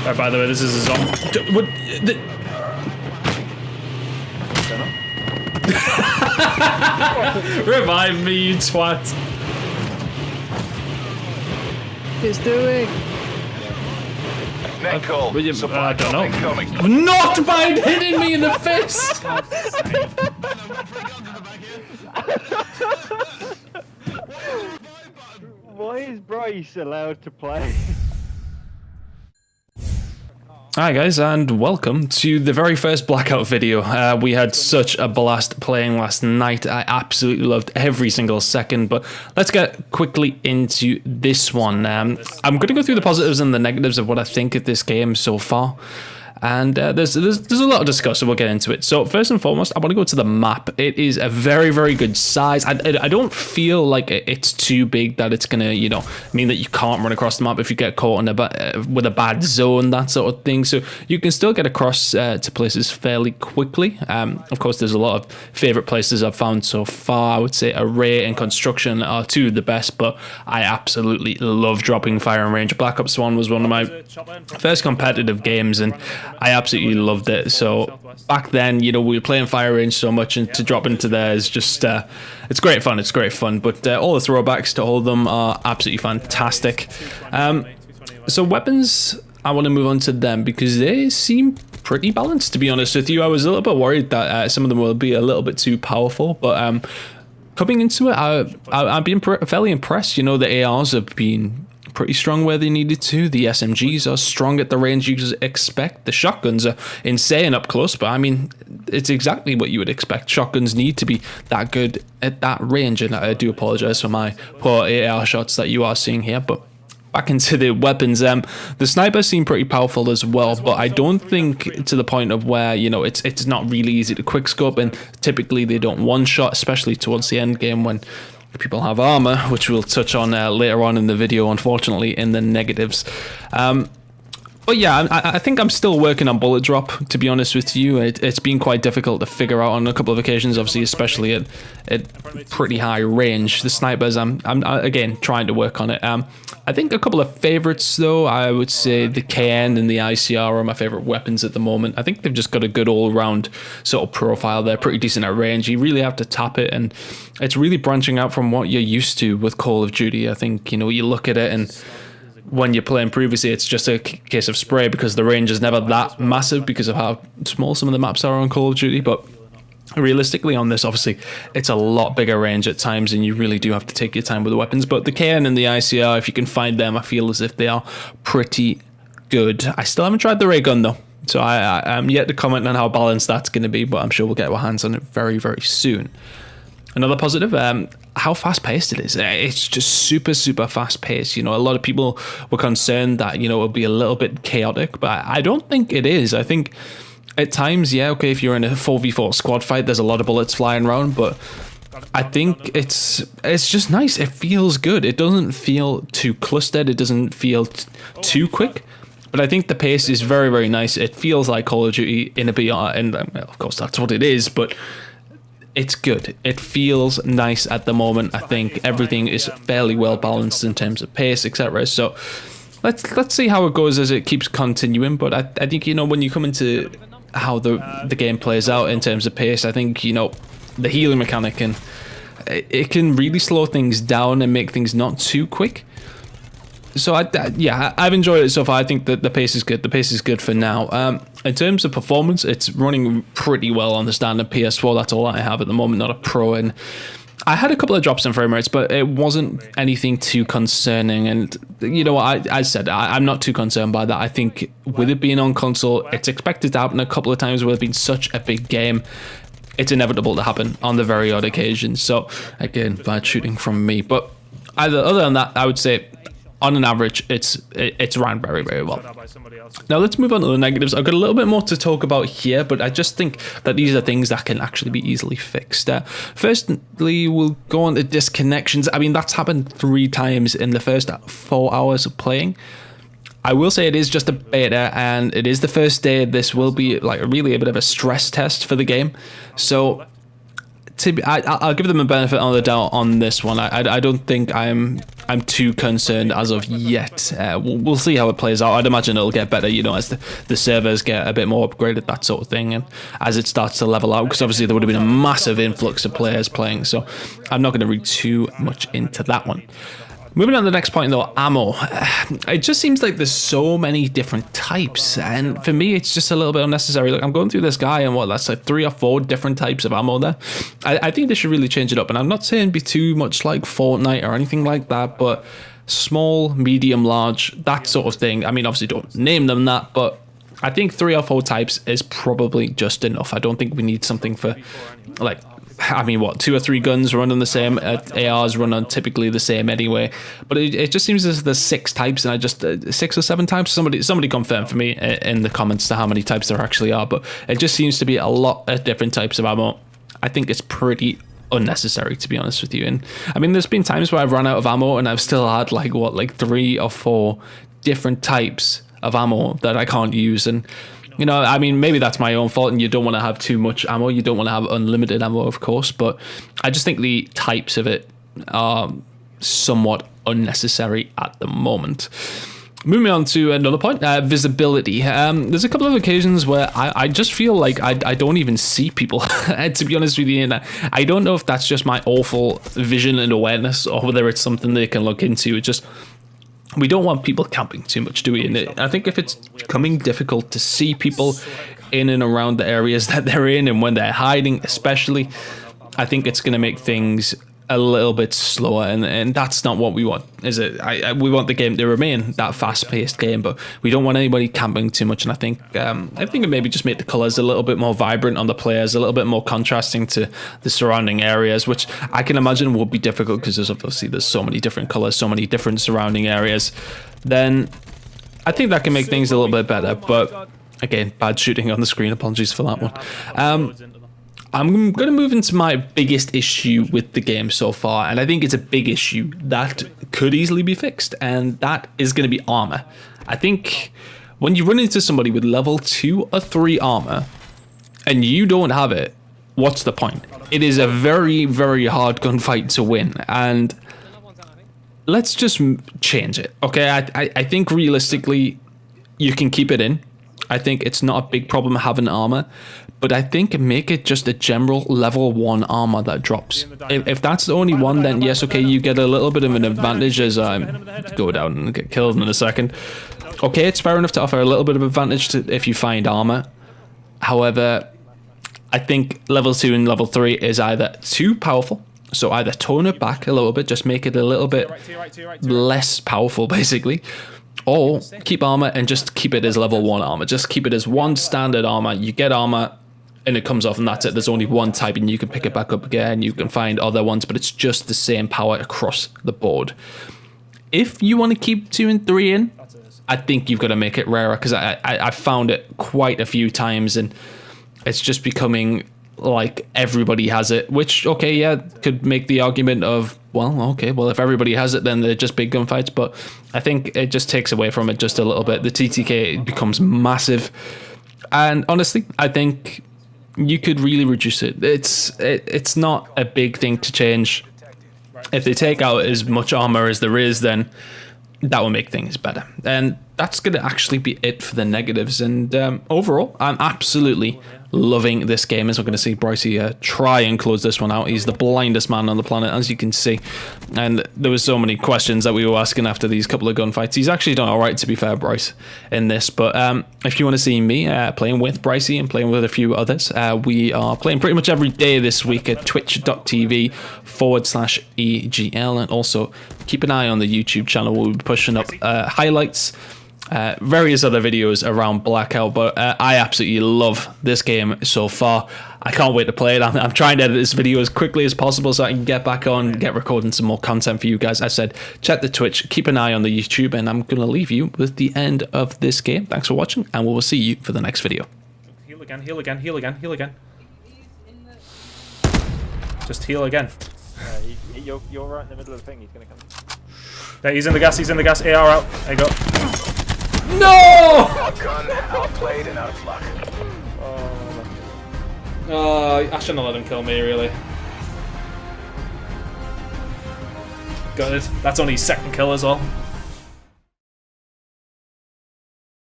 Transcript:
Right, by the way, this is a zombie. What? Revive me, you twat. It's doing. Net call. I don't know. Not by hitting me in the face. Why is Bryce allowed to play? Hi guys, and welcome to the very first Blackout video. We had such a blast playing last night. I absolutely loved every single second, but let's get quickly into this one. I'm going to go through the positives and the negatives of what I think of this game so far. And there's a lot to discuss, so we'll get into it. So first and foremost, I want to go to the map. It is a very, very good size. I don't feel like it's too big that it's gonna, mean that you can't run across the map if you get caught in with a bad zone, that sort of thing. So you can still get across to places fairly quickly. Of course, there's a lot of favorite places I've found so far. I would say Array and Construction are two of the best, but I absolutely love dropping firing range. Black Ops 1 was one of my first competitive games, and I absolutely loved it. So back then, we were playing fire range so much, and to drop into there is just, it's great fun. It's great fun. But all the throwbacks to all of them are absolutely fantastic. So weapons, I want to move on to them because they seem pretty balanced, to be honest with you. I was a little bit worried that some of them will be a little bit too powerful, but coming into it, I've been fairly impressed. The ARs have been pretty strong where they needed to. The SMGs are strong at the range you expect. The shotguns are insane up close, but I mean, it's exactly what you would expect. Shotguns need to be that good at that range, and I do apologize for my poor AR shots that you are seeing here, but back into the weapons. The snipers seem pretty powerful as well, but I don't think to the point of where, it's not really easy to quickscope, and typically they don't one-shot, especially towards the end game when people have armor, which we'll touch on later on in the video, unfortunately, in the negatives. But yeah, I think I'm still working on bullet drop, to be honest with you. It's been quite difficult to figure out on a couple of occasions, obviously, especially at pretty high range. The snipers, I'm again trying to work on it. I think a couple of favorites though, I would say the KN and the ICR are my favorite weapons at the moment. I think they've just got a good all-round sort of profile. They're pretty decent at range. You really have to tap it, and it's really branching out from what you're used to with Call of Duty. I think, you look at it, and when you're playing previously, it's just a case of spray because the range is never that massive because of how small some of the maps are on Call of Duty. But realistically on this, obviously, it's a lot bigger range at times, and you really do have to take your time with the weapons. But the KN and the ICR, if you can find them, I feel as if they are pretty good. I still haven't tried the ray gun though, so I'm yet to comment on how balanced that's going to be, but I'm sure we'll get our hands on it very, very soon. Another positive, how fast-paced it is. It's just super, super fast-paced. A lot of people were concerned that, it'll be a little bit chaotic, but I don't think it is. I think at times, yeah, okay, if you're in a 4v4 squad fight, there's a lot of bullets flying around, but I think it's just nice. It feels good. It doesn't feel too clustered. It doesn't feel too quick. But I think the pace is very, very nice. It feels like Call of Duty in a BR, and of course that's what it is, but it's good. It feels nice at the moment. I think everything is fairly well balanced in terms of pace, etc. So let's see how it goes as it keeps continuing. But I think, when you come into how the game plays out in terms of pace, I think, the healing mechanic, and it can really slow things down and make things not too quick. So I've enjoyed it so far. I think that the pace is good. The pace is good for now. In terms of performance, it's running pretty well on the standard PS4. That's all I have at the moment, not a Pro. And I had a couple of drops in frame rates, but it wasn't anything too concerning. And you know what, I said I'm not too concerned by that. I think with it being on console, it's expected to happen a couple of times where it's been such a big game. It's inevitable to happen on the very odd occasion. So again, bad shooting from me. But other than that, I would say, on an average, it's ran very, very well. Now let's move on to the negatives. I've got a little bit more to talk about here, but I just think that these are things that can actually be easily fixed. Firstly, we'll go on to disconnections. I mean, that's happened 3 times in the first 4 hours of playing. I will say it is just a beta, and it is the first day. This will be like really a bit of a stress test for the game. So I'll give them a benefit of the doubt on this one. I don't think I'm too concerned as of yet. We'll see how it plays out. I'd imagine it'll get better, you know, as the servers get a bit more upgraded, that sort of thing, and as it starts to level out, because obviously there would have been a massive influx of players playing, so I'm not going to read too much into that one. Moving on to the next point though, ammo. It just seems like there's so many different types, and for me it's just a little bit unnecessary. Look, I'm going through this guy and that's like 3 or 4 different types of ammo there. I think they should really change it up, and I'm not saying be too much like Fortnite or anything like that, but small, medium, large, that sort of thing. I mean, obviously don't name them that, but I think 3 or 4 types is probably just enough. I don't think we need something for like, I mean, what, 2 or 3 guns running the same, ARs run on typically the same anyway, but it just seems as there's 6 types, and I just 6 or 7 types. Somebody confirm for me in the comments to how many types there actually are, but it just seems to be a lot of different types of ammo. I think it's pretty unnecessary, to be honest with you. And I mean, there's been times where I've run out of ammo and I've still had like 3 or 4 different types of ammo that I can't use. And you know, I mean, maybe that's my own fault, and you don't want to have too much ammo. You don't want to have unlimited ammo, of course, but I just think the types of it are somewhat unnecessary at the moment. Moving on to another point, visibility. There's a couple of occasions where I just feel like I don't even see people, to be honest with you. And I don't know if that's just my awful vision and awareness, or whether it's something they can look into. It just... We don't want people camping too much, do we? And I think if it's becoming difficult to see people in and around the areas that they're in, and when they're hiding especially, I think it's going to make things a little bit slower, and that's not what we want, is it? We want the game to remain that fast-paced game, but we don't want anybody camping too much. And I think it maybe just make the colors a little bit more vibrant on the players, a little bit more contrasting to the surrounding areas, which I can imagine will be difficult because there's so many different colors, so many different surrounding areas. Then I think that can make things a little bit better. But again, bad shooting on the screen. Apologies for that one. I'm going to move into my biggest issue with the game so far, and I think it's a big issue that could easily be fixed, and that is going to be armor. I think when you run into somebody with level 2 or 3 armor, and you don't have it, what's the point? It is a very, very hard gunfight to win, and let's just change it, okay? I think realistically, you can keep it in. I think it's not a big problem having armor, but I think make it just a general level 1 armor that drops. If that's the only one, then yes, okay, you get a little bit of an advantage as I go down and get killed in a second. Okay, it's fair enough to offer a little bit of advantage if you find armor. However, I think level 2 and level 3 is either too powerful, so either tone it back a little bit, just make it a little bit less powerful, basically, or keep armor and just keep it as level 1 armor. Just keep it as 1 standard armor. You get armor and it comes off, and that's it. There's only 1 type, and you can pick it back up again. You can find other ones, but it's just the same power across the board. If you want to keep 2 and 3 in, I think you've got to make it rarer, because I found it quite a few times, and it's just becoming like everybody has it, which, okay, yeah, could make the argument of, well, okay, well, if everybody has it, then they're just big gunfights, but I think it just takes away from it just a little bit. The TTK becomes massive, and honestly, I think you could really reduce it. It's not a big thing to change. If they take out as much armor as there is, then that will make things better. And that's going to actually be it for the negatives. And overall, I'm absolutely loving this game. As we're going to see Brycey try and close this one out. He's the blindest man on the planet, as you can see. And there was so many questions that we were asking after these couple of gunfights. He's actually done all right, to be fair, Bryce, in this. But if you want to see me playing with Brycey and playing with a few others, we are playing pretty much every day this week at twitch.tv/EGL. And also keep an eye on the YouTube channel. We'll be pushing up highlights, various other videos around Blackout, but I absolutely love this game so far. I can't wait to play it. I'm trying to edit this video as quickly as possible so I can get back on, get recording some more content for you guys. I said, check the Twitch, keep an eye on the YouTube, and I'm going to leave you with the end of this game. Thanks for watching, and we will see you for the next video. Heal again, heal again, heal again, heal again. Just heal again. You're right in the middle of the thing. He's going to come. There, he's in the gas, AR out. There you go. No! Outgunned, outplayed, and out of luck. I shouldn't have let him kill me, really. Got it. That's only his second kill as well.